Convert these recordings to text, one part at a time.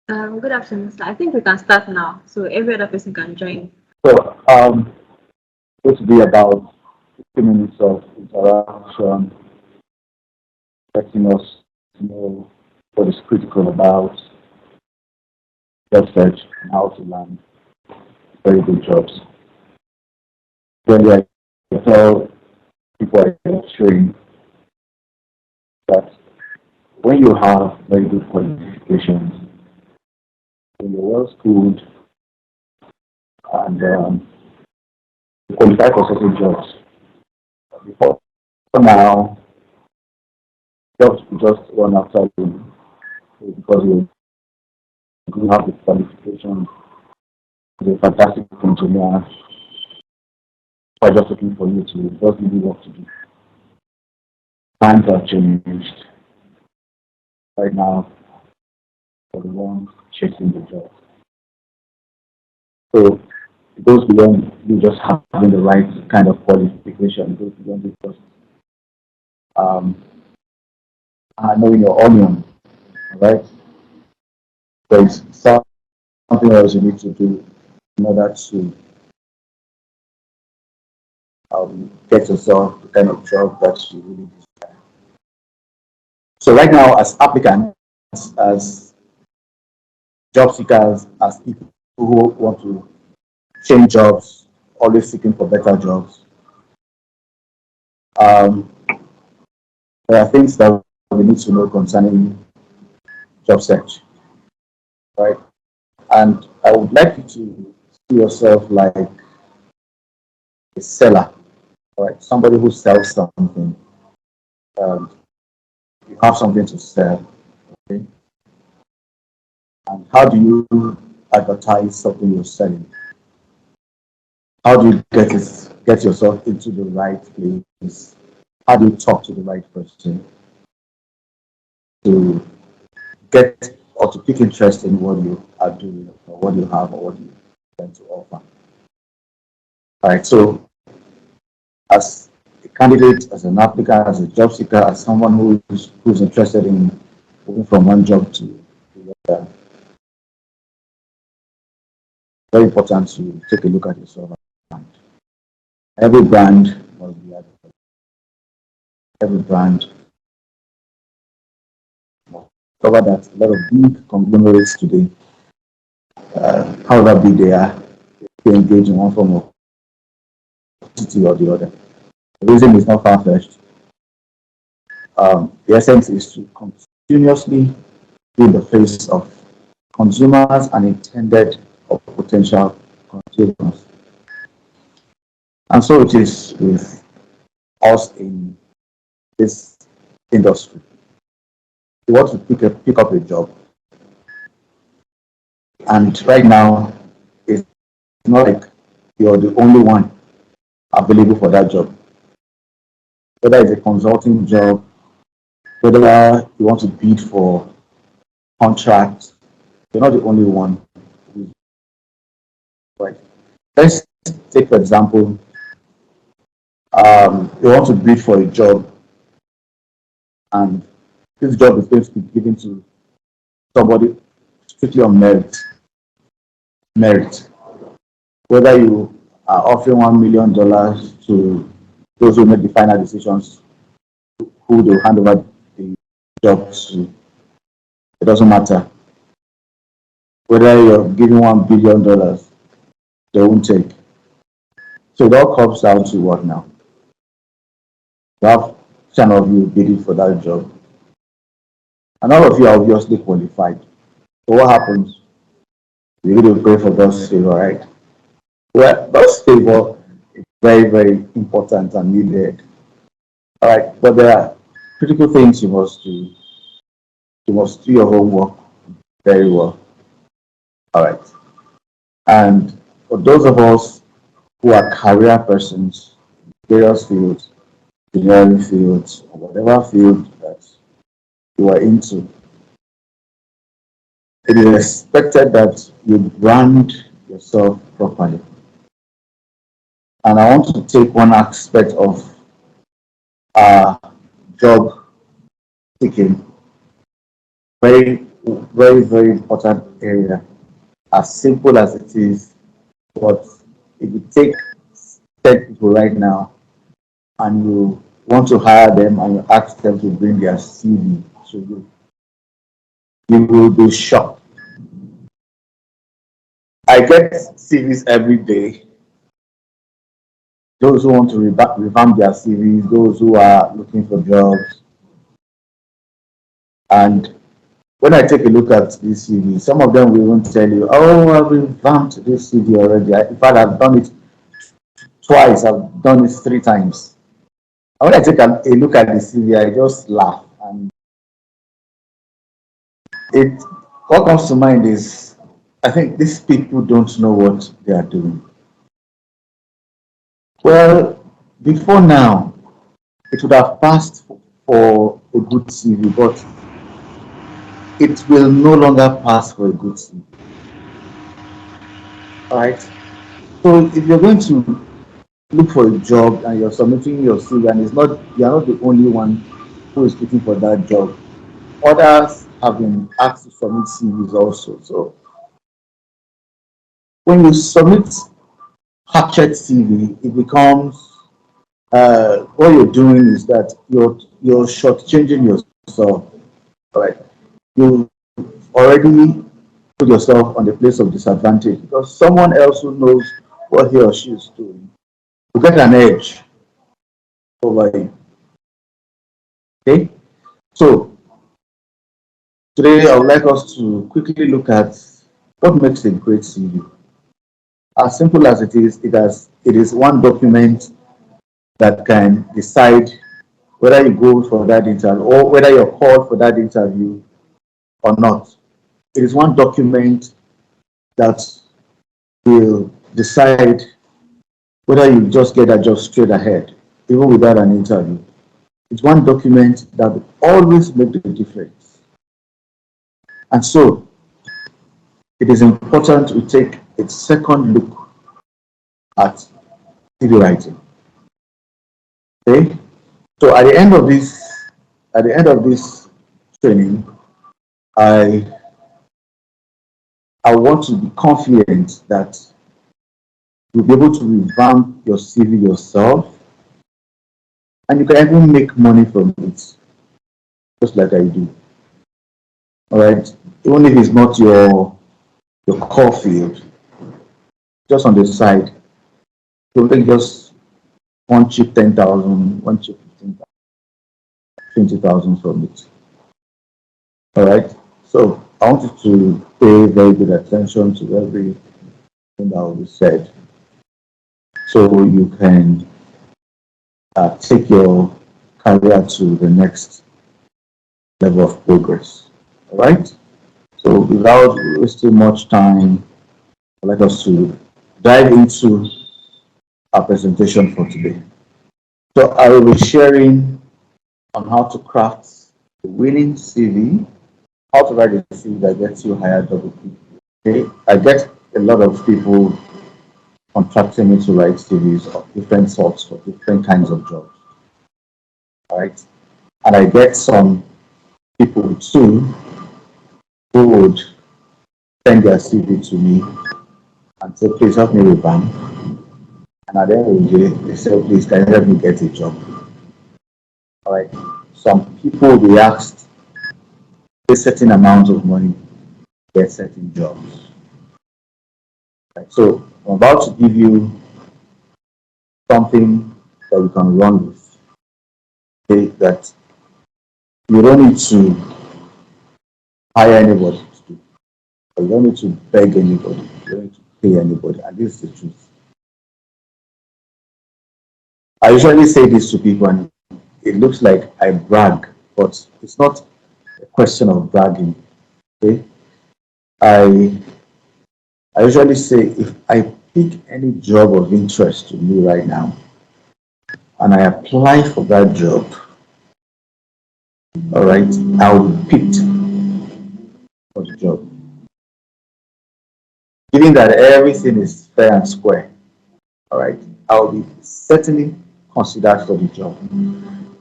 Good afternoon, sir. I think we can start now, so every other person can join. So, it would be about 15 minutes of interaction, letting us know what is critical about job search and how to land very good jobs. When I tell people I train that when you have very good qualifications, when you're well schooled and you qualify for certain jobs, before now, jobs will just run after you because you have the qualifications, you're a fantastic engineer, are just looking for you to just give you work to do. Times have changed. Right now, for the ones chasing the job. So it goes beyond you just having the right kind of qualification. It goes beyond it just um, knowing your onion, right? There's something else you need to do in order to get yourself the kind of job that you really desire. So right now, as applicants, as job seekers, as people who want to change jobs, always seeking for better jobs, um, there are things that we need to know concerning job search, right? And I would like you to see yourself like a seller, right? Somebody who sells something. Um, you have something to sell, okay? And how do you advertise something you're selling? How do you get yourself into the right place? How do you talk to the right person to get or to pick interest in what you are doing or what you have or what you intend to offer? All right, so as a candidate, as an applicant, as a job seeker, as someone who's interested in moving from one job to the other, very important to take a look at yourself. Every brand must be advertised. Every brand must cover that. A lot of big conglomerates today, however big they engage in one form of entity or the other. The reason is not far-fetched. The essence is to continuously be in the face of consumers and intended or potential consumers. And so it is with us in this industry. You want to pick up a job, and right now it's not like you're the only one available for that job. Whether it's a consulting job, whether you want to bid for contracts, you're not the only one. Right? Let's take for example, you want to bid for a job, and this job is going to be given to somebody strictly on merit. Whether you are offering $1 million to those who make the final decisions, who they hand over the job to, it doesn't matter. Whether you're giving $1 billion, they won't take. So it all comes down to what now? You have 10 of you bidding for that job, and all of you are obviously qualified. So what happens? You need to pray for God's favor, right? Well, God's favor is very, very important and needed. All right, but there are critical things you must do. You must do your homework very well. All right. And for those of us who are career persons, various fields, engineering fields, or whatever field that you are into, it is expected that you brand yourself properly. And I want to take one aspect of uh, job seeking very very, very important area. As simple as it is, but if you take 10 people right now and you want to hire them and you ask them to bring their CV to you, you will be shocked. I get CVs every day. Those who want to revamp their CVs, those who are looking for jobs. And when I take a look at this CV, some of them will even tell you, oh, I've revamped this CV already. In fact, I've done it twice, I've done it 3 times. And when I take a look at the CV, I just laugh. And it what comes to mind is I think these people don't know what they are doing. Well, before now, it would have passed for a good CV, but it will no longer pass for a good CV. All right. So if you're going to look for a job and you're submitting your CV and it's not you're not the only one who is looking for that job, others have been asked to submit CVs also. So when you submit hatchet CV, it becomes what you're doing is that you're shortchanging yourself. All right. You already put yourself on the place of disadvantage because someone else who knows what he or she is doing will get an edge over you. Okay? So today I would like us to quickly look at what makes a great CV. As simple as it is one document that can decide whether you go for that interview or whether you're called for that interview or not. It is one document that will decide whether you just get a job straight ahead, even without an interview. It's one document that will always make the difference. And so it is important to take a second look at CV writing. Okay? So at the end of this training, I I want to be confident that you'll be able to revamp your CV yourself and you can even make money from it, just like I do. All right. Even if it's not your core field, just on the side, you take just one cheap 10,000, one cheap 15,000, 20,000 from it. All right. So I want you to pay very good attention to everything that will be said, so you can take your career to the next level of progress. All right. So without wasting much time, I'd like us to dive into our presentation for today. So I will be sharing on how to craft the winning CV, how to write a CV that gets you hired double P. Okay, I get a lot of people contracting me to write CVs of different sorts for different kinds of jobs. All right, and I get some people too who would send their CV to me and say, please help me revamp. And at the end of the day, they say, please, can you help me get a job? All right. Some people will be asked a certain amount of money to get certain jobs. Right. So I'm about to give you something that you can run with. Okay, that you don't need to hire anybody to do. Or you don't need to beg anybody. You don't need to pay anybody. And this is the truth. I usually say this to people and it looks like I brag, but it's not a question of bragging. Okay? I I usually say if I pick any job of interest to me right now and I apply for that job, all right, I'll be picked for the job. Given that everything is fair and square, all right, I'll be certainly considered for the job.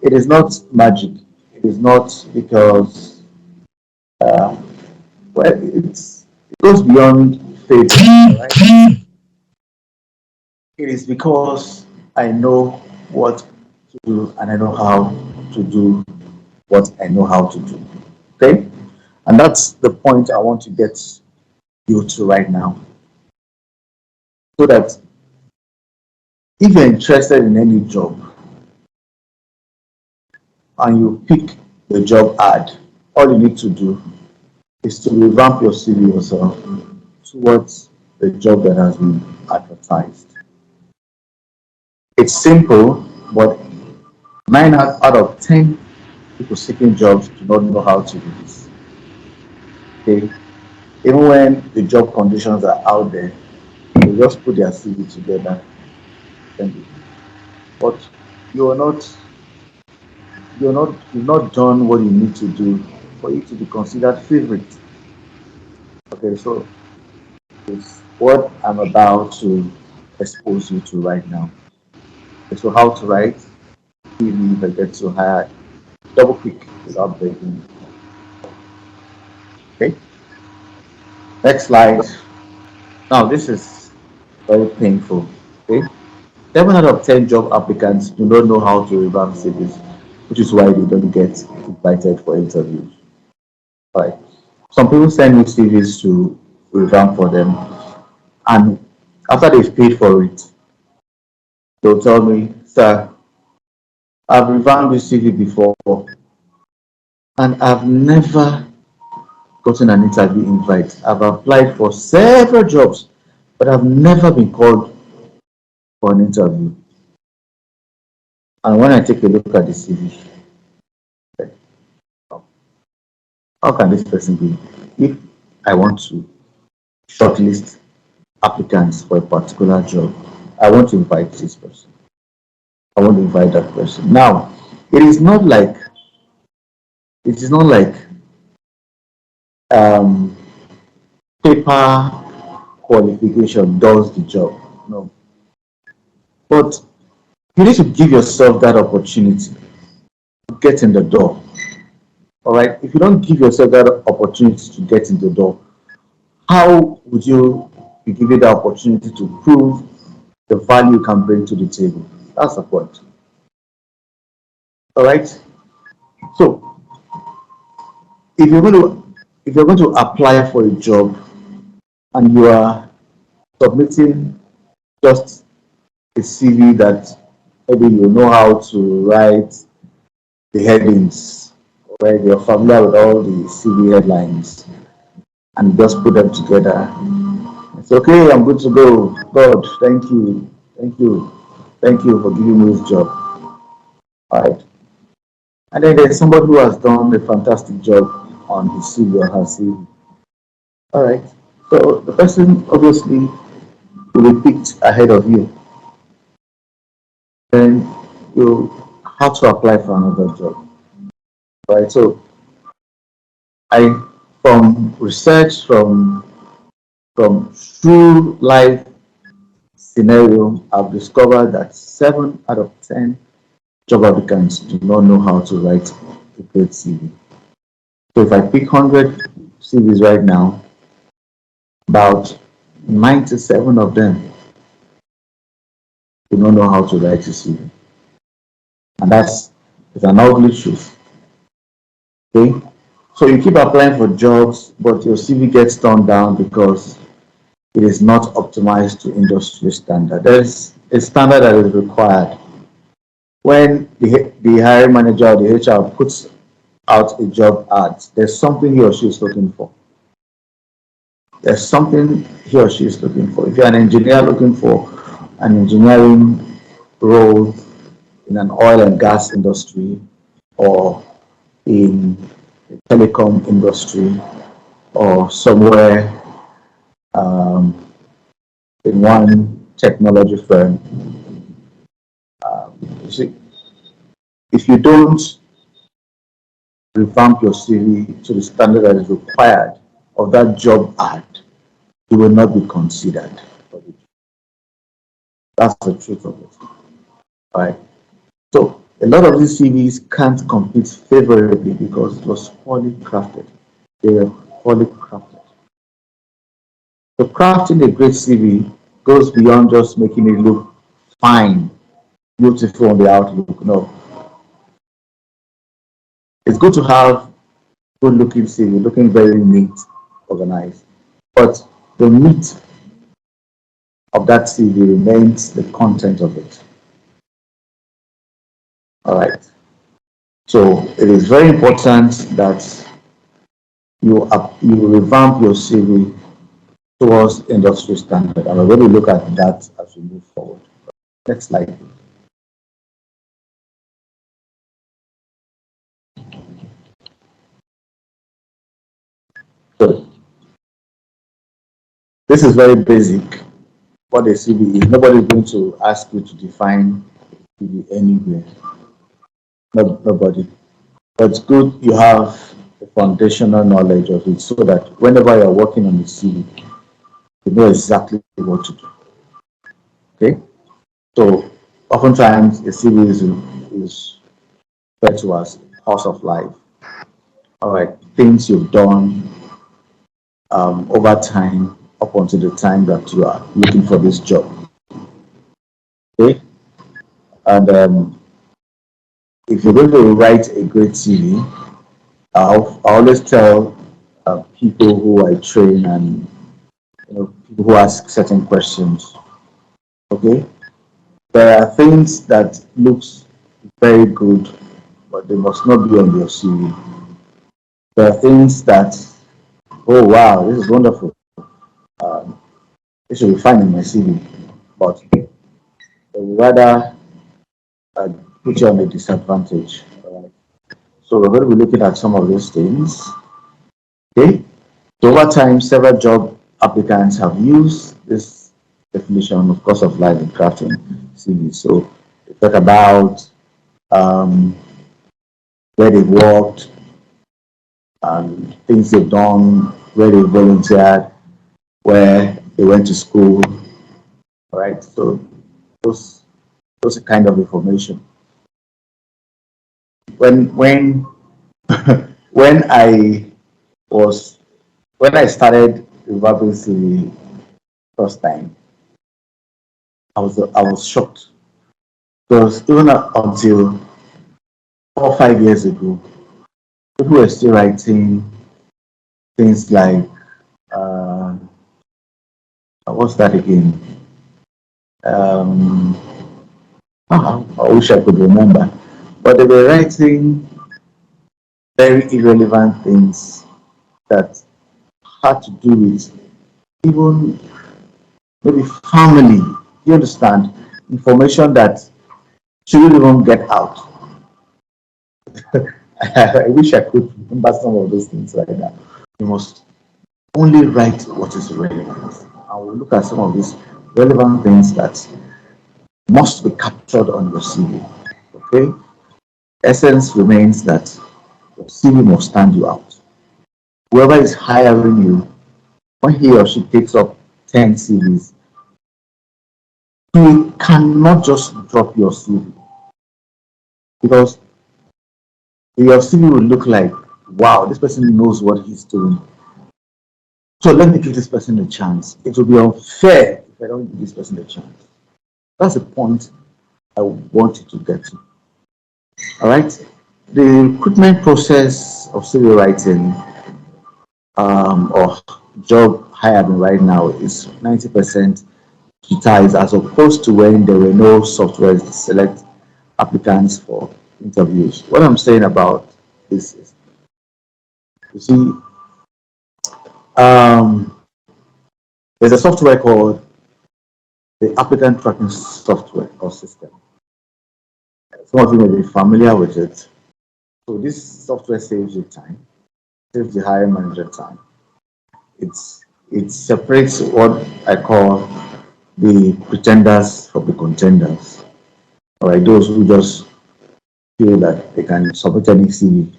It is not magic. It is not because Well, it goes beyond favor, right? It is because I know what to do and I know how to do what I know how to do. Okay? And that's the point I want to get you to right now. So that if you're interested in any job and you pick the job ad, all you need to do is to revamp your CV yourself towards the job that has been advertised. It's simple, but 9 out of 10 people seeking jobs do not know how to do this. Okay? Even when the job conditions are out there, they just put their CV together and but you're not you've not done what you need to do for you to be considered favorite. Okay, so it's what I'm about to expose you to right now. Okay, so how to write CV that gets to hire, double click without breaking. Okay, next slide. Now this is very painful. Okay, 7 out of 10 job applicants do not know how to revamp CVs, which is why they don't get invited for interviews. Right. Some people send me CVs to revamp for them, and after they've paid for it, they'll tell me, "Sir, I've revamped this CV before, and I've never gotten an interview invite. I've applied for several jobs, but I've never been called for an interview." And when I take a look at the CV, how can this person be? If I want to shortlist applicants for a particular job, I want to invite this person. I want to invite that person. Now, it is not like it is not like um, paper qualification does the job. No, but you need to give yourself that opportunity to get in the door. All right. If you don't give yourself that opportunity to get in the door, how would you be given the opportunity to prove the value you can bring to the table? That's the point. All right. So if you're going to apply for a job and you are submitting just a CV that maybe you know how to write the headings, right? You're familiar with all the CV headlines and just put them together. It's okay, I'm good to go. God, thank you, thank you for giving me this job. All right. And then there's somebody who has done a fantastic job on his CV or her CV. All right. So the person obviously will be picked ahead of you. Then you have to apply for another job. Right. So I from research from true life scenario, I've discovered that 7 out of 10 job applicants do not know how to write a great CV. So if I pick 100 CVs right now, about 97 of them do not know how to write a CV. And that's it's an ugly truth. Okay? So you keep applying for jobs, but your CV gets turned down because it is not optimized to industry standard. There's a standard that is required. When the hiring manager or the HR puts out a job ad, there's something he or she is looking for. There's something he or she is looking for. If you're an engineer looking for an engineering role in an oil and gas industry or in the telecom industry or somewhere um, in one technology firm, you see, if you don't revamp your CV to the standard that is required of that job ad, you will not be considered. That's the truth of it. Right? So a lot of these CVs can't compete favorably because it was poorly crafted. They were properly crafted. So crafting a great CV goes beyond just making it look fine, beautiful on the outlook. No, it's good to have good looking CV, looking very neat, organized. But the meat of that CV remains the content of it. All right. So it is very important that you revamp your CV towards industry standard. And we're going to look at that as we move forward. Next slide. So this is very basic. What a CV is. Nobody is going to ask you to define CV anywhere. Nobody. But it's good you have the foundational knowledge of it so that whenever you're working on the CV, you know exactly what to do. Okay? So oftentimes a CV is referred to as course of life. All right, things you've done over time up until the time that you are looking for this job. Okay, and if you're going to write a great CV, I always tell people who I train and people who ask certain questions. Okay, there are things that looks very good, but they must not be on your CV. There are things that, oh wow, this is wonderful. This should be fine in my CV, but they would rather uh, put you on a disadvantage. So we're going to be looking at some of those things. Okay. So over time, several job applicants have used this definition of course of life in crafting CV. So they talk about um, where they worked and things they've done, where they volunteered, where they went to school. All right. So those those are kind of information. When when was when I started revamping CV first time, I was shocked because even until 4 or 5 years ago, people were still writing things like uh, what's that again? Um, I wish I could remember, but they were writing very irrelevant things that had to do with even maybe family. You understand? Information that shouldn't even get out. I wish I could remember some of those things right now. You must only write what is relevant. I will look at some of these relevant things that must be captured on your CV. Okay? Essence remains that your CV must stand you out. Whoever is hiring you, when he or she takes up 10 CVs, he cannot just drop your CV because your CV will look like, wow, this person knows what he's doing. So let me give this person a chance. It will be unfair if I don't give this person a chance. That's the point I want you to get to. All right. The recruitment process of CV writing or job hiring right now is 90% digitized as opposed to when there were no software to select applicants for interviews. What I'm saying about this is, you see, um, there's a software called the applicant tracking software or system. Some of you may be familiar with it. So this software saves you time, saves the hiring manager time. It's it separates what I call the pretenders from the contenders. All right, those who just feel that they can submit any CV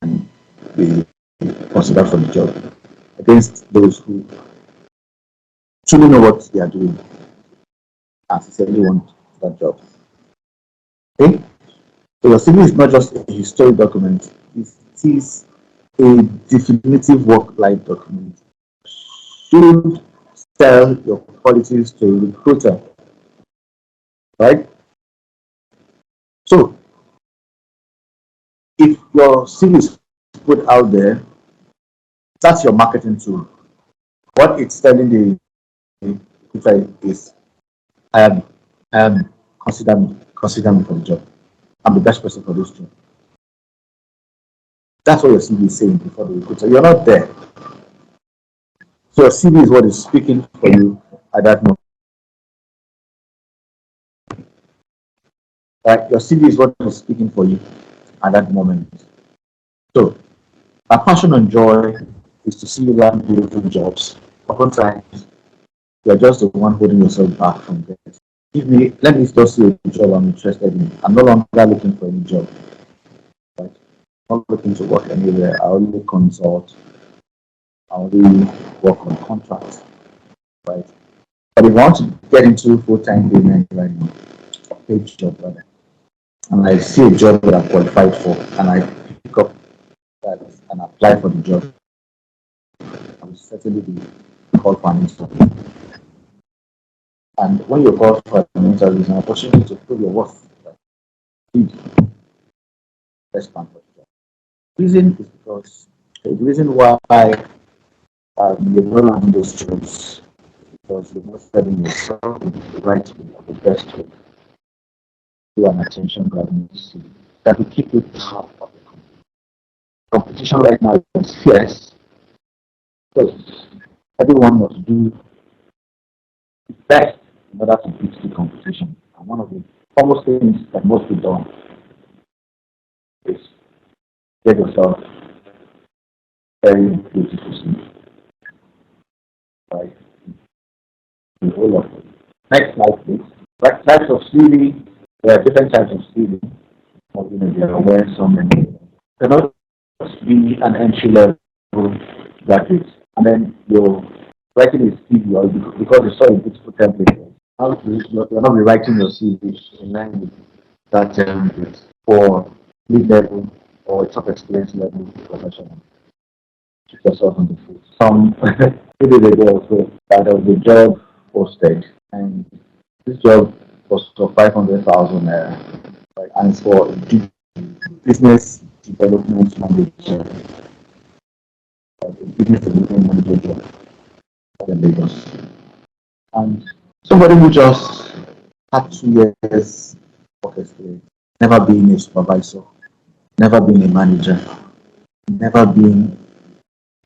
and be considered for the job, against those who truly know what they are doing and sincerely want that job. Okay, so your CV is not just a historic document; it is a definitive work-life document should sell your qualities to a recruiter, right? So if your CV is put out there, that's your marketing tool. What it's telling the recruiter is, I am, consider me for the job. I'm the best person for this job. That's what your CV is saying before the recruiter. You're not there. So your CV is what is speaking for you at that moment. Right? Your CV is what is speaking for you at that moment. So my passion and joy is to see you land beautiful jobs. Oftentimes, you're just the one holding yourself back from getting. Let me just see a job I'm interested in. I'm no longer looking for any job. Right? I'm not looking to work anywhere. I only consult. I only work on contracts. Right? But if you want to get into full-time payment right now, paid job rather, and I see a job that I'm qualified for, and I pick up that and apply for the job, I will certainly be called for an interview. And when you're called for an interview, it's an opportunity to prove your worth. Right? Best plan for the job. The reason is because the reason why you're not having those jobs because you're not setting yourself in the right way or the best way to an attention grabbing that will keep you top of the competition right now is fierce because everyone must do the best in order to beat the competition. And one of the almost things that most people don't is get yourself very beautiful sleep, right? The whole of it. Next slide, please. Right, types of sleeving. There are different types of sleeving. There are where some cannot be an entry level graduate, and then you're writing a CV because you saw a beautiful template. You're not rewriting your CV in line with that template for mid level or top experience level professional. Keep yourself on the foot. Some 2 days ago also, that was the job posted, and this job was for 500,000 right? And it's for business development manager, business development manager in Lagos. And somebody who just had 2 years work experience, never been a supervisor, never been a manager, never been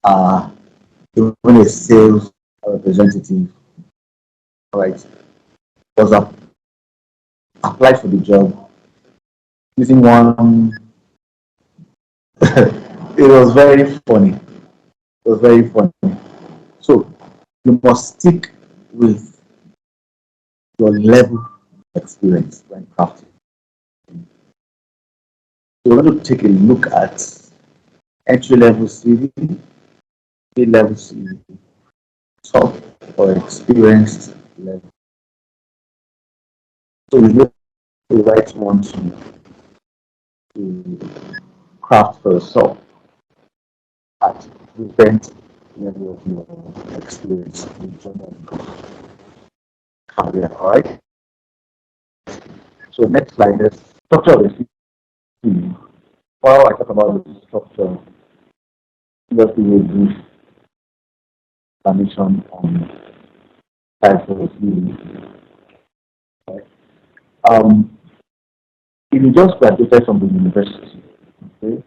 uh, even a sales representative, right? Was applied for the job using one. It was very funny. It was very funny. So you must stick with your level of experience when crafting. So we're going to take a look at entry level CV, mid level CV, top or experienced level. So we look the right one to craft for yourself at different level of your experience in general career. All right. So next slide is structure of the CV. While I talk about the structure, just give you a brief explanation on types of CV. Right? If you just graduated from the university, okay,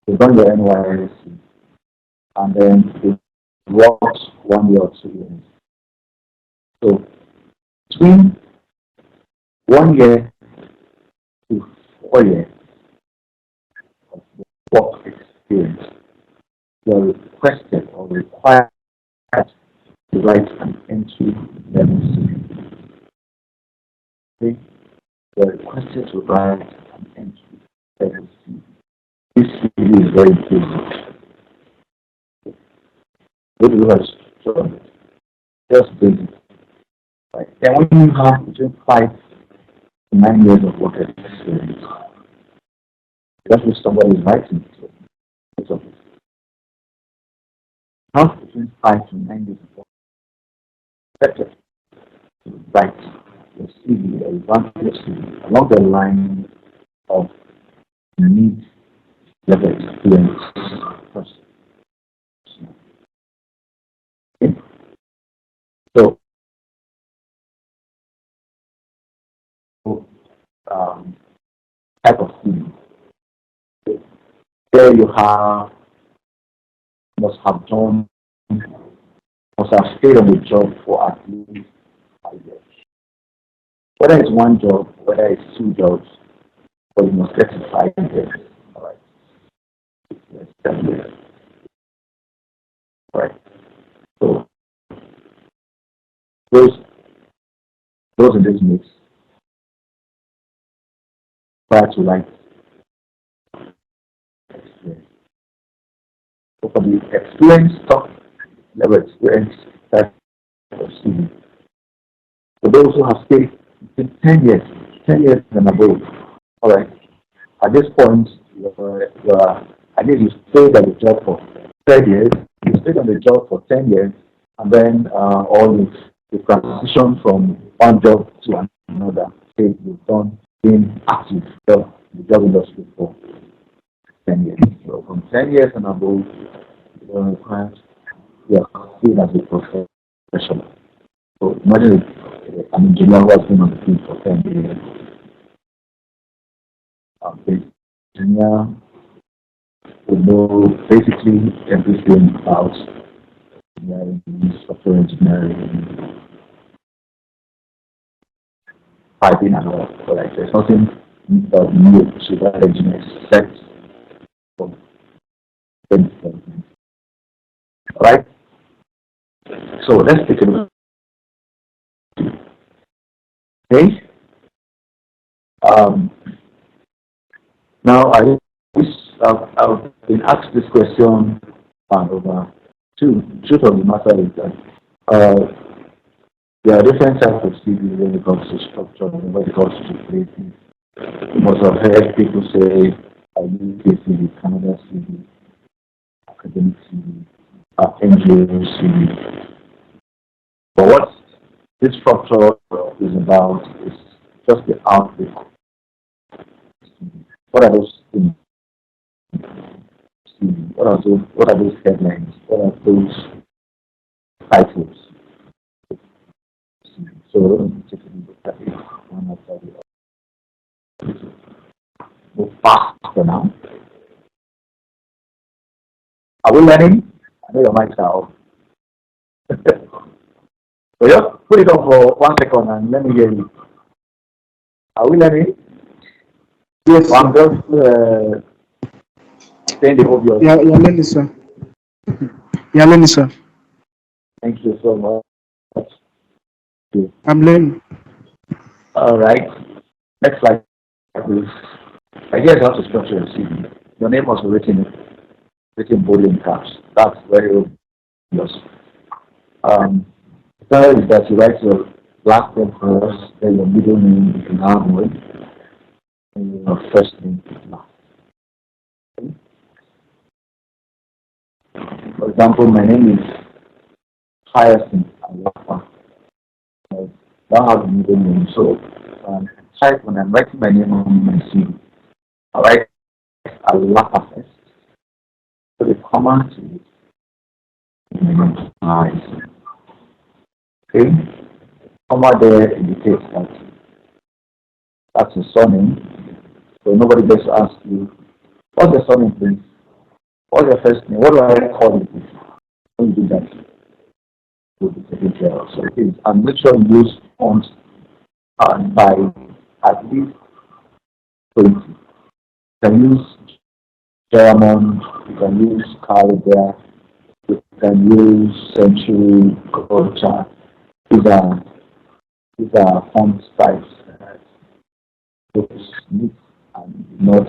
you've done your NYSC, and then you worked 1 year or 2 years. So between 1 year to 4 years of work experience, you're requested or required to write an entry level CV. Okay? You're requested to write an entry level CV. This CV is very basic. What do you have structure? Just basic. Right? Then when you have between 5 to 9 years of work experience, that's what somebody is writing. So have between 5 to 9 days before expected to write your CV or advance your CV along the line of need level experience first. Okay? So, um, type of CV. There you have must have done must have stayed on the job for at least 5 years. Whether it's one job, whether it's two jobs, but you must get to 5 years. All right. 6 years, 10 years. All right. So those those in this mix try to write experience. So for the experience top level experience type of CV. For those who have stayed between 10 years and above. All right. At this point, at least you stayed at the job for 10 years, you stayed on the job for 10 years, and then or you transition from one job to another. Say you've done being active in the job industry for 10 years. So from 10 years and above, you are required, you are seen as a professional. So imagine if an engineer who has been on the field for 10 years, the engineer will know basically everything about engineering, software engineering, piping and all. So like there's nothing new to that engineer except from development. Alright? So let's take a look. Okay? Now I've been asked this question over two. Truth of the matter is that there are different types of CV when it comes to structure and when it comes to places. You must have heard people say UK CV, Canada CV, academic CV, NGO CV. But what this structure is about is just the outlook. What are those things? What are those headlines? What are those titles? So let me take a look at it one after the other. Move faster now. Are we learning? I know your mics are off. So just put it on for 1 second and let me hear you. Are we learning? Yes, So I'm sir. just saying the obvious. Yeah, learning, sir. Yeah, learning, sir. Thank you so much. I'm learning. All right. Next slide, please. I guess how to structure your CV. Your name must be written boldly in caps. That's very obvious. Third is that you write your last name first, then your middle name, you can have one, and your first name last. Okay? For example, my name is Hyacinth Alapa. I don't have a middle name, so when I'm writing my name on my CV, I write Alapa first. So the comma to eyes. Okay? Comma there indicates that that's a surname. So nobody gets to ask you, what's your surname, please? What's your first name? What do I call you, please? When you do that, you'll be taken care of. So please, and make sure you use fonts by at least 20. You can use German, you can use Calibra, you can use Century, Culture. These are font types. Those neat and not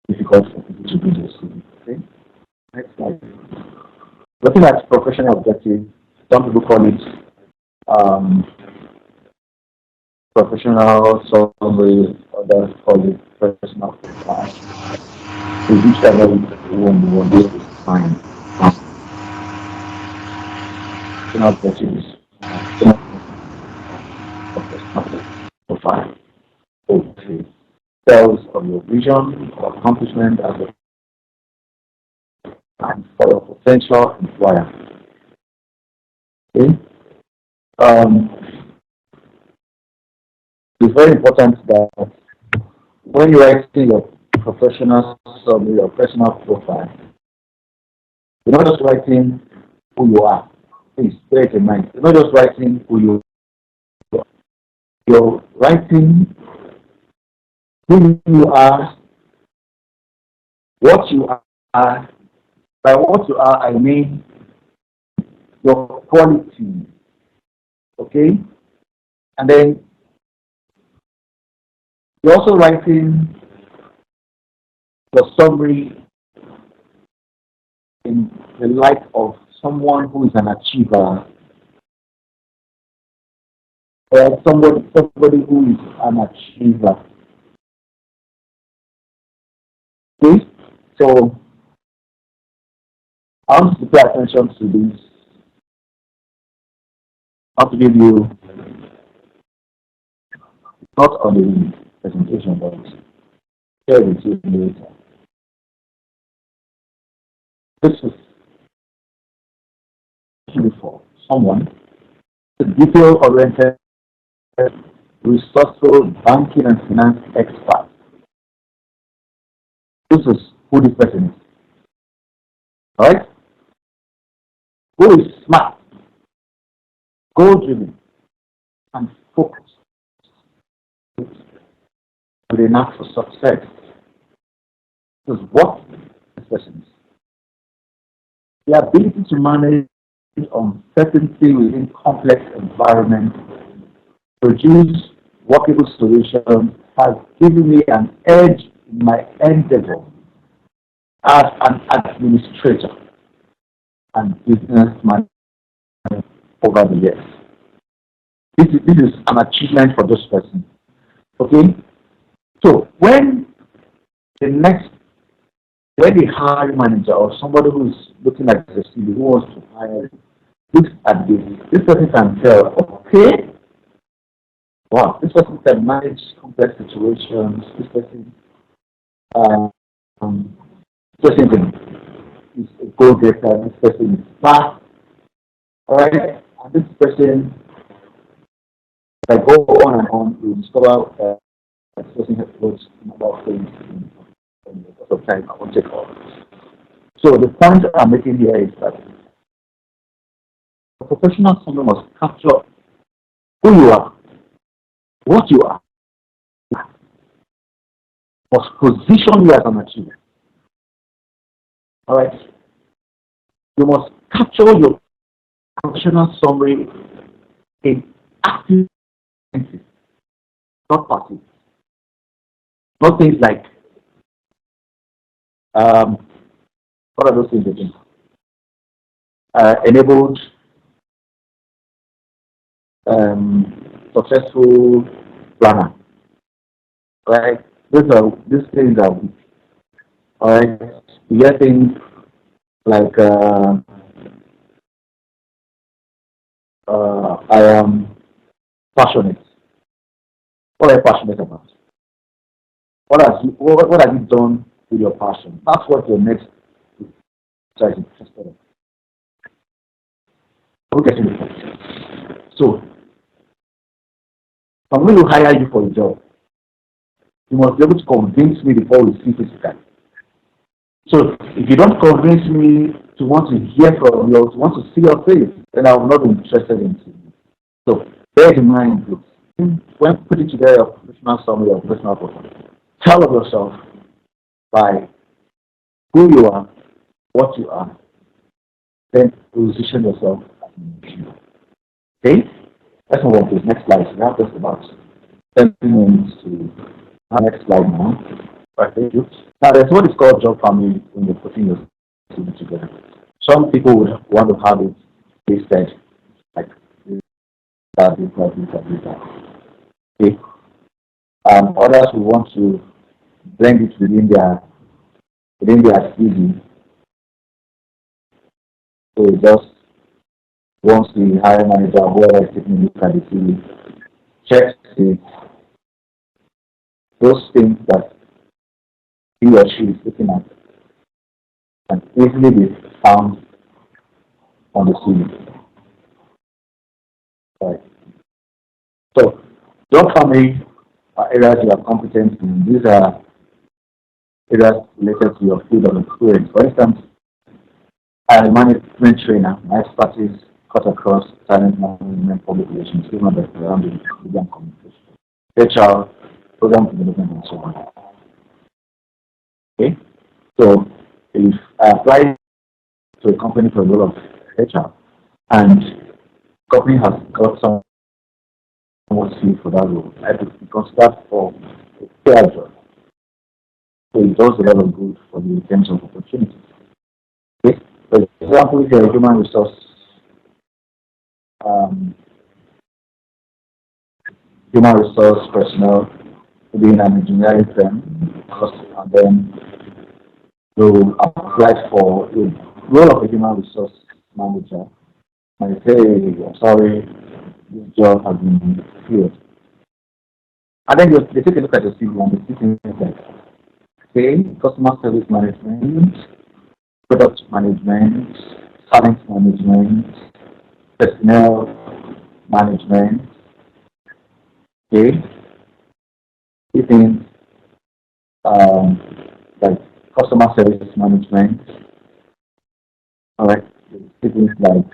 difficult for people to do this. Okay? Next slide. Looking at professional objectives, some people call it professional summary, others call it personal profile. So whichever one you want to find. virtues, profile. Okay. Tells of your vision or accomplishment as a and for your potential employer. Okay? Um, it's very important that when you write your professional summary, your personal profile, you're not just writing who you are. Please bear it in mind. You're not just writing who you are. You're writing who you are, what you are. By what you are, I mean your quality. Okay? And then you're also writing your summary in the light of someone who is an achiever, or somebody who is an achiever. Okay? So I want to pay attention to this. I want to give you not on the presentation, but share with you later. This is for someone, a detail-oriented, resourceful banking and finance expert. This is who this person is. Alright? Who is smart, goal-driven, and focused with an knack for success. This is what this person is. The ability to manage uncertainty within complex environments, produce workable solutions, has given me an edge in my endeavor as an administrator and businessman over the years. This is an achievement for this person. Okay? So when the hiring manager or somebody who is looking at the CV who wants to hire looks at this person can tell, okay, wow, this person can manage complex situations, this person is a go-getter, this person is fast, alright, and this person, if I go on and on, you discover this person has worked in about things in of time I won't take all. So the point I'm making here is that a professional summary must capture who you are, what you are, must position you as an achiever. Alright? You must capture your professional summary in active sentences, not passive. Not things like what are those things again? Enabled, successful planner. Right? These things are weak. Alright? You get things like I am passionate. What are you passionate about? What have you done with your passion? That's what your next is interested in. Okay. So I'm going to hire you for a job. You must be able to convince me before we see physically. So if you don't convince me to want to hear from you, to want to see your face, then I will not be interested in you. So bear in mind this. When putting together your professional summary or personal profile, tell of yourself by who you are, what you are, then position yourself as an achiever. Okay? Let's move on to the next slide. So we have just about 10 minutes to our next slide now. Right, thank you. Now, there's what is called job family when you're putting your CV together. Some people would want to have it listed like this. Okay. Others will want to blend it within their CV. So just once the hiring manager, whoever is taking a look at the CV, checks it, those things that he or she is looking at can easily be found on the CV. Right. So, don't tell me areas you are competent in. These are areas related to your field of experience. For instance, I am a management trainer. My expertise cut across talent management, public relations, human background, media and communication, HR, program development, and so on. Okay? So, if I apply to a company for a role of HR, and company has got someone suited for that role, I would consider for a fair job. So it does a lot of good for the in terms of opportunities. Okay? For example, if you're a human resource um, personnel, maybe in an engineering firm, and then you apply for a role of a human resource manager, and you say, I'm sorry, this job has been filled. And then they take a look at the CV and they see things like, okay, customer service management, product management, talent management, personnel management, okay, things um, like customer service management, all right, things like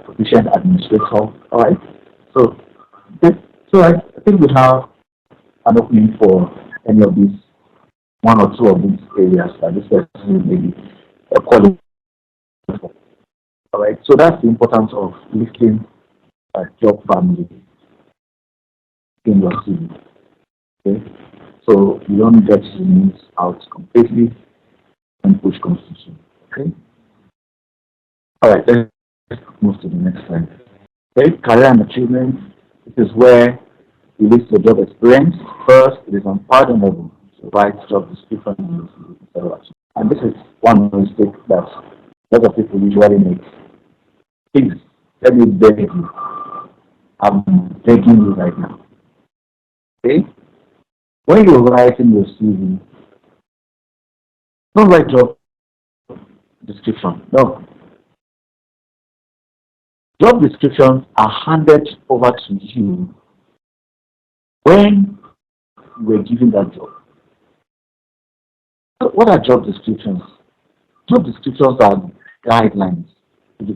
proficient administrator, all right. So, so I think we have an opening for any of these, one or two of these areas that this person may be qualified for. All right. So that's the importance of listing a job family in your CV. Okay. So you don't get your names out completely and push constitution. Okay. All right. Let's move to the next slide. Okay. Career and achievement. This is where you list your job experience. First, it is unpardonable to write job description, and this is one mistake that a lot of people usually make. Please, let me beg you. I'm begging you right now. Okay? When you're writing your CV, don't write job description. No. Job descriptions are handed over to you when you were given that job. So what are job descriptions? Job descriptions are guidelines to the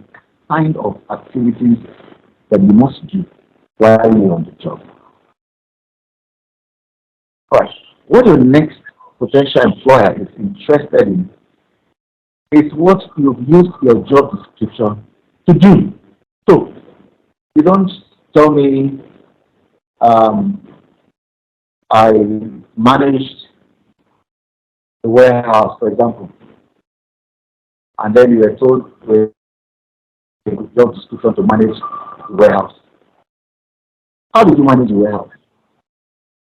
kind of activities that you must do while you're on the job. Right. What your next potential employer is interested in is what you've used your job description to do. So, you don't tell me I managed the warehouse, for example, and then you were told with a job description to manage the warehouse. How did you manage the warehouse?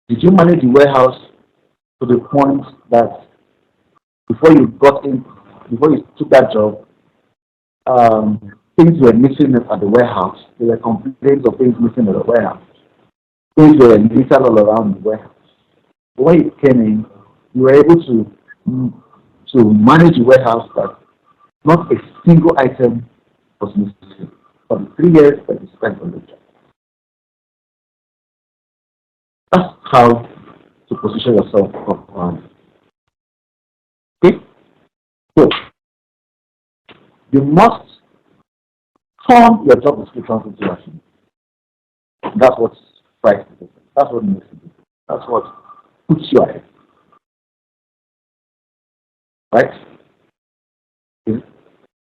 Did you manage the warehouse to the point that before you got in, before you took that job, things were missing at the warehouse? There were complaints of things missing at the warehouse. Things were littered all around the warehouse. But when you came in, you were able to manage the warehouse that not a single item was missing for the 3 years that you spent on the job. That's how to position yourself up. Okay? So, you must turn your job description into action. That's what strikes the difference. That's what makes it different. That's what puts you ahead. Right?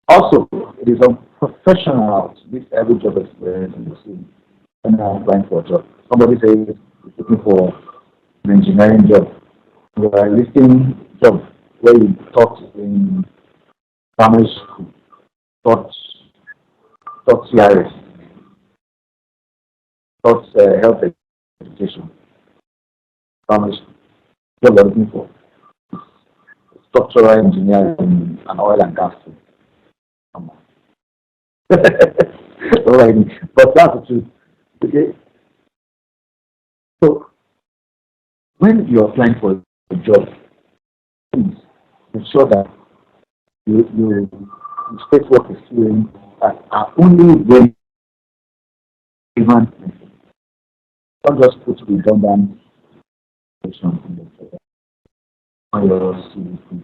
Also, it is unprofessional to list every job experience in the CV when I'm applying for a job. Somebody says he's looking for an engineering job. You are listing jobs where you taught in primary school, taught CRS, taught health education, primary school. Job you're looking for structural engineering and oil and gas. All right, but that's the truth. Okay, so when you're applying for a job, please ensure that you state what experience are only relevant. Don't just put redundant information on your CV.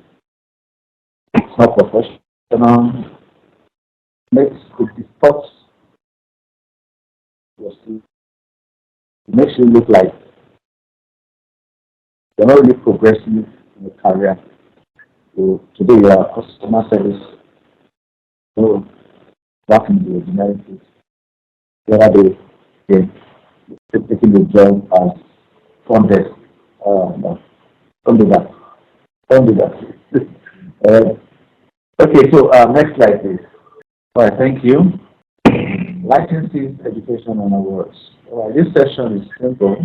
It's not professional. Makes it distorts your CV. It makes you look like you're not really progressing in your career. So today you are customer service, so back in the engineering field. The other day, taking the job as front desk. No, don't do that. Don't do that. Okay, so next slide, please. All right, thank you. Licenses, education, and awards. All right, this session is simple.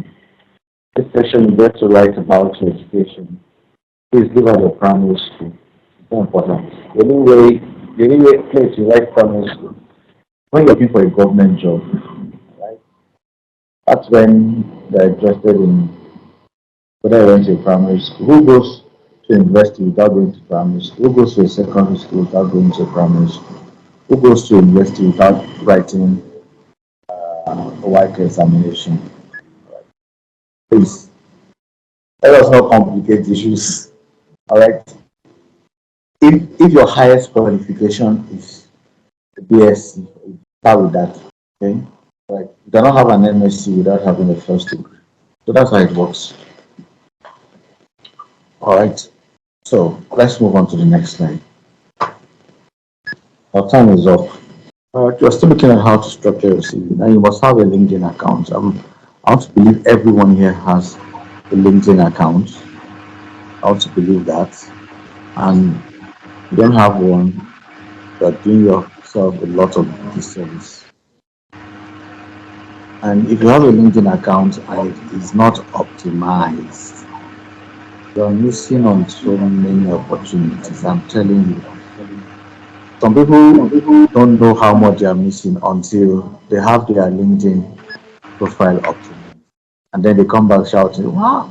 This session is just to write about your education. Please give out your primary school. It's very important. The only way place you write primary school when you're looking for a government job, right? That's when they're interested in whether you went to a primary school. Who goes to university without going to primary school? Who goes to a secondary school without going to a primary school? Who goes to university without writing a white examination? Please, let us not complicate issues. All right. If your highest qualification is the BSc, start with that. Okay. Right. You cannot have an MSc without having a first degree. So that's how it works. All right. So let's move on to the next slide. Our time is up. You're still looking at how to structure your CV. Now you must have a LinkedIn account. I want to believe everyone here has a LinkedIn account. I want to believe that. And if you don't have one, you're doing yourself a lot of disservice. And if you have a LinkedIn account and it is not optimized, you're missing on so many opportunities. I'm telling you. Some people don't know how much they are missing until they have their LinkedIn profile optimized. And then they come back shouting, wow,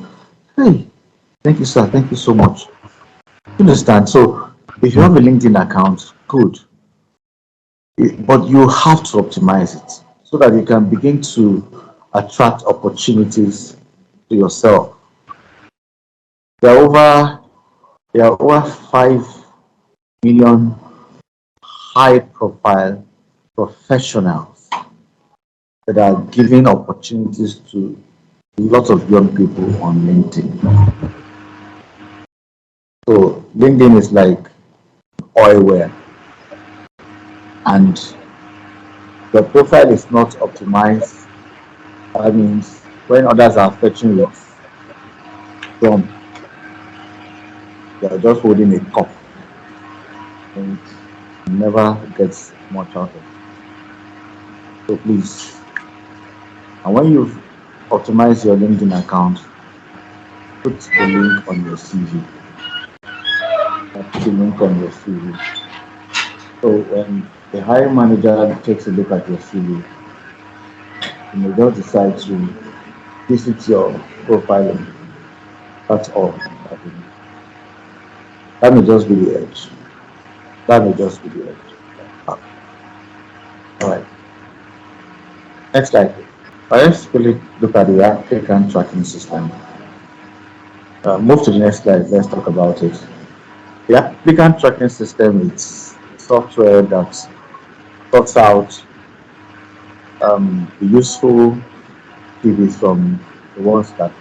hey, thank you, sir, thank you so much. You understand? So if you have a LinkedIn account, good. But you have to optimize it so that you can begin to attract opportunities to yourself. There are over there are over 5 million high profile professionals that are giving opportunities to a lot of young people on LinkedIn. So LinkedIn is like oilware, and the profile is not optimized. That means when others are fetching it from, they are just holding a cup and never gets much out of it. So please, and when you've optimized your LinkedIn account, put the link on your CV. Put the link on your CV. So when the hiring manager takes a look at your CV, you may just decide to visit your profile. That's all. That may just be the edge. That may just be the edge. All right. Next slide. Let's quickly look at the applicant tracking system. Move to the next slide. Let's talk about it. The applicant tracking system is software that sorts out the useful CVs from the ones that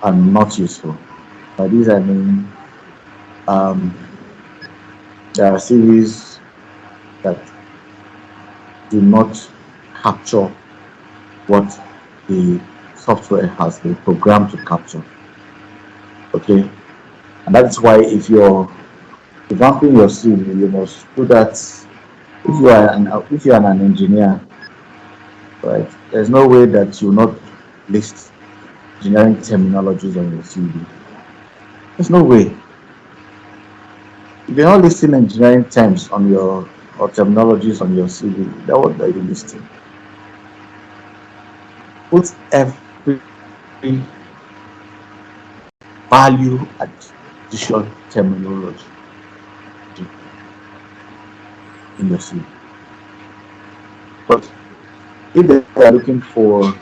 are not useful. By this I mean um, there are CVs that do not capture what the software has been programmed to capture. Okay, and that's why if you're revamping your CV, you must do that. If you are an engineer, right? There's no way that you not list engineering terminologies on your CV. There's no way. If you're not listing engineering terms on your or terminologies on your CV, that what are you listing? Put every value addition terminology in your CV. But if they are looking for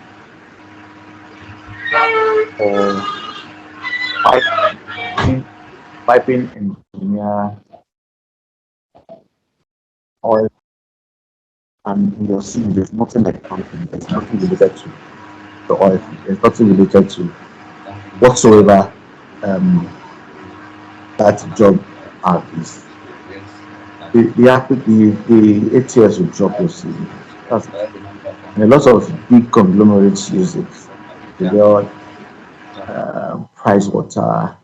piping, piping engineer or and in your CV, there's nothing like piping. There's nothing related to the oil. There's nothing related to whatsoever um, that job is. The ATS will drop your CV. That's it. And a lot of big conglomerates use it. Deloitte, Pricewater,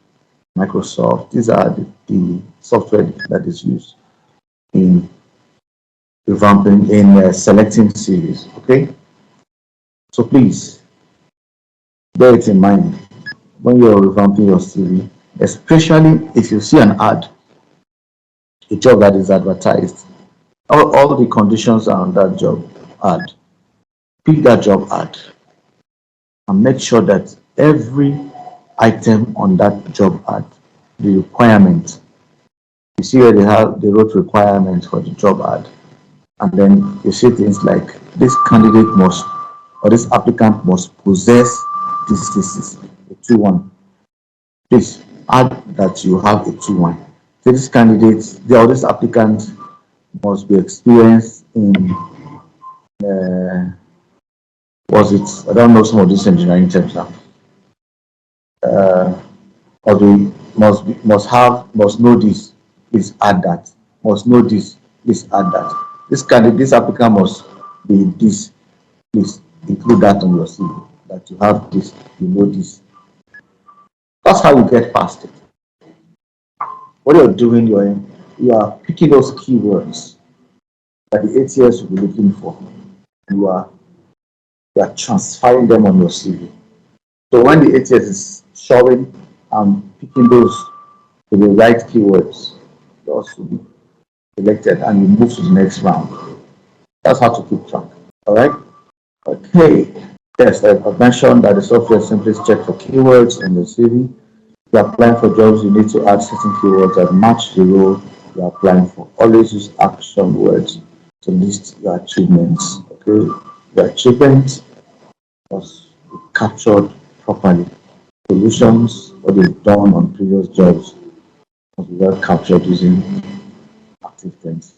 Microsoft. These are the software that is used in revamping, in selecting CVs. Okay, so please bear it in mind when you're revamping your CV, especially if you see an ad, a job that is advertised. All the conditions are on that job ad. Pick that job ad and make sure that every item on that job ad, the requirement, you see where they wrote requirements for the job ad, and then you see things like this candidate must or this applicant must possess this a 2-1. Please add that you have a 2-1. So this candidate, this applicant must be experienced in uh, was it? I don't know some of these engineering terms now. Or they must know this, please add that. Must know this, please add that. This applicant must be this, please include that on your CV. That you have this, you know this. That's how you get past it. What you're doing, you are picking those keywords that the ATS will be looking for. You are you are transferring them on your CV. So when the ATS is showing and picking those to the right keywords, yours will be selected and you move to the next round. That's how to keep track. All right. Okay. Yes, I've mentioned that the software simply checks for keywords in the CV. If you're applying for jobs, you need to add certain keywords that match the role you're applying for. Always use action words to list your achievements. Okay. Your achievements must be captured properly. Solutions, what you've done on previous jobs, must be well captured using active tense.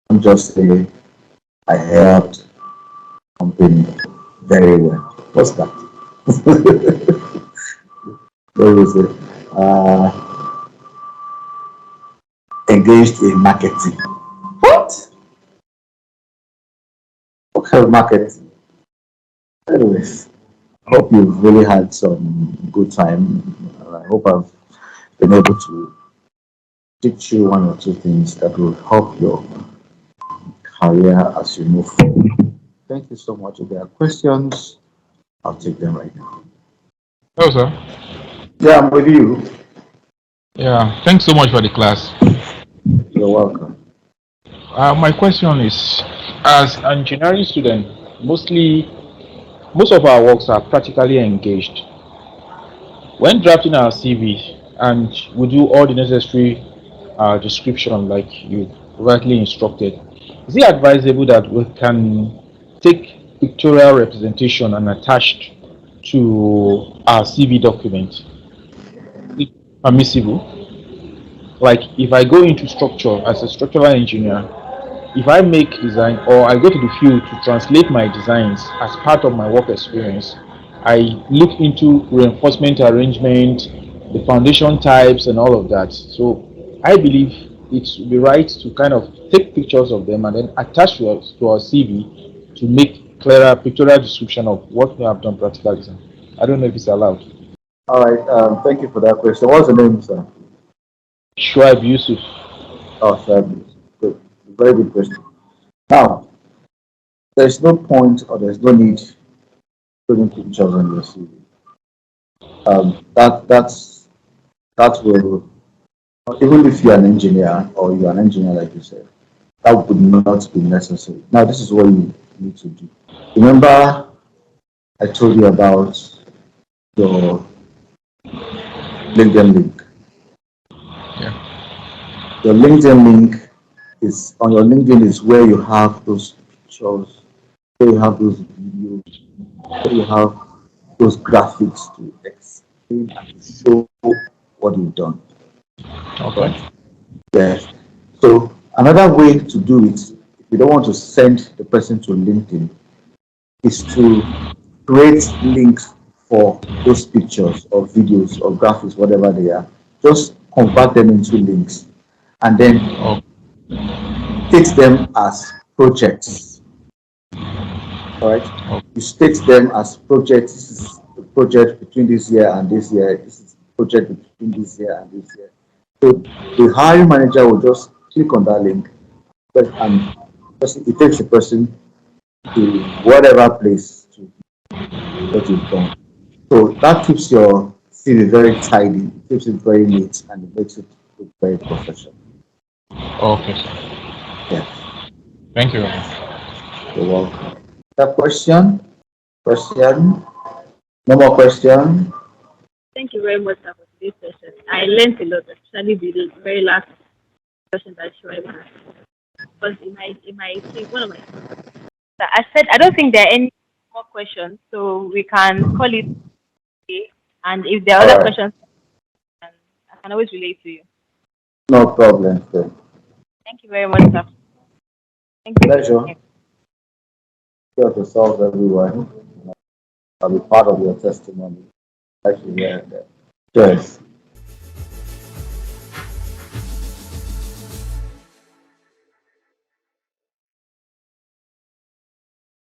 Don't just say, I helped company very well. What's that? What was it? Engaged in marketing. What? What kind of marketing? Anyways, I hope you've really had some good time. I hope I've been able to teach you one or two things that will help your career as you move forward. Thank you so much. If there are questions, I'll take them right now. Hello, sir. Yeah, I'm with you. Yeah, thanks so much for the class. You're welcome. My question is, as an engineering student, most of our works are practically engaged. When drafting our CV, and we do all the necessary description like you rightly instructed, is it advisable that we can take pictorial representation and attach to our CV document? Is it permissible? Like if I go into structure as a structural engineer, if I make design or I go to the field to translate my designs as part of my work experience, I look into reinforcement arrangement, the foundation types, and all of that. So I believe it would be right to kind of take pictures of them and then attach to our CV to make clearer pictorial description of what we have done practical design. I don't know if it's allowed. All right. Thank you for that question. What's the name, sir? Shoaib Yusuf. Oh, fabulous. Good. Very good question. Now, there's no point or there's no need putting pictures on your CV. That will, even if you're an engineer or you're an engineer like you said, that would not be necessary. Now, this is what you need to do. Remember, I told you about your LinkedIn link. Yeah. Your LinkedIn link is on your LinkedIn is where you have those pictures, where you have those videos, where you have those graphics to explain and to show what you've done. Okay. Right? Yes. So another way to do it, if you don't want to send the person to LinkedIn, is to create links for those pictures or videos or graphics, whatever they are. Just convert them into links and then Oh, state them as projects. All right. oh, You state them as projects. This is the project between this year and this year. This is the project between this year and this year. So the hiring manager will just click on that link and it takes the person to whatever place to what you've done. So that keeps your CV very tidy, it keeps it very neat, and it makes it look very professional. okay, sir. Yes, Thank you very much. you're welcome. That question? Question? No more question? Thank you very much sir, for today's session. I learned a lot, especially the very last question that you asked. Because in my team, one of my I said I don't think there are any more questions, so we can call it okay. And if there are All other right, questions, I can always relate to you. no problem, sir. Thank you very much, sir. Thank you for being Pleasure. here. Here to solve everyone. I'll be part of your testimony. Actually, yeah. Cheers.